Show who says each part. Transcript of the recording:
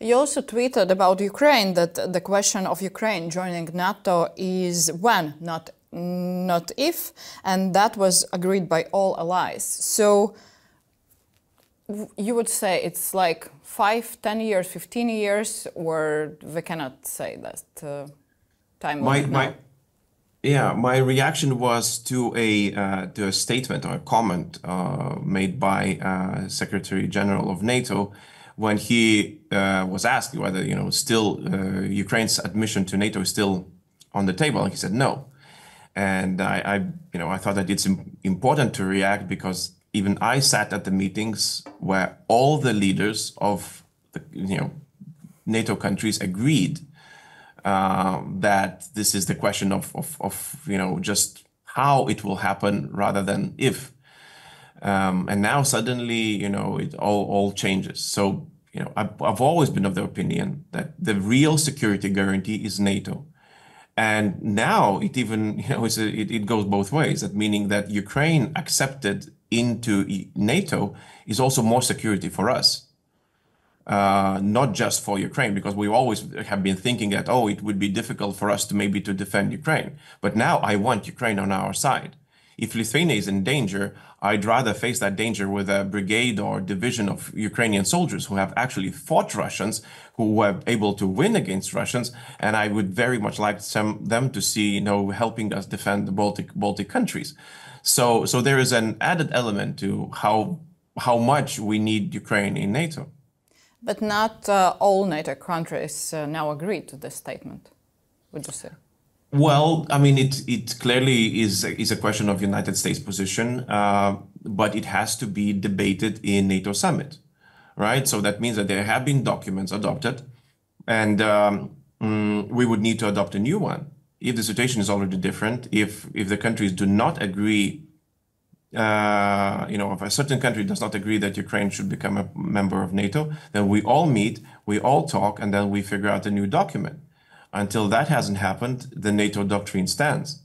Speaker 1: You also tweeted about Ukraine that the question of Ukraine joining NATO is when, not if, and that was agreed by all allies. So you would say it's like 5, 10 years, 15 years, or we cannot say that time limit now?
Speaker 2: Yeah, my reaction was to a statement or a comment made by Secretary General of NATO when he was asked whether still Ukraine's admission to NATO is still on the table, and he said no. And I thought that it's important to react because even I sat at the meetings where all the leaders of the NATO countries agreed that this is the question of just how it will happen rather than if. And now suddenly, it all changes. So, I've always been of the opinion that the real security guarantee is NATO. And now it even, it goes both ways. That meaning that Ukraine accepted into NATO is also more security for us. Not just for Ukraine, because we always have been thinking that, oh, it would be difficult for us to defend Ukraine. But now I want Ukraine on our side. If Lithuania is in danger, I'd rather face that danger with a brigade or division of Ukrainian soldiers who have actually fought Russians, who were able to win against Russians. And I would very much like them to see, helping us defend the Baltic countries. So there is an added element to how much we need Ukraine in NATO.
Speaker 1: But not all NATO countries now agree to this statement, would you say?
Speaker 2: Well, I mean, it clearly is a question of United States position, but it has to be debated in NATO summit, right? So that means that there have been documents adopted, and we would need to adopt a new one. If the situation is already different, if the countries do not agree, if a certain country does not agree that Ukraine should become a member of NATO, then we all meet, we all talk, and then we figure out a new document. Until that hasn't happened, the NATO doctrine stands.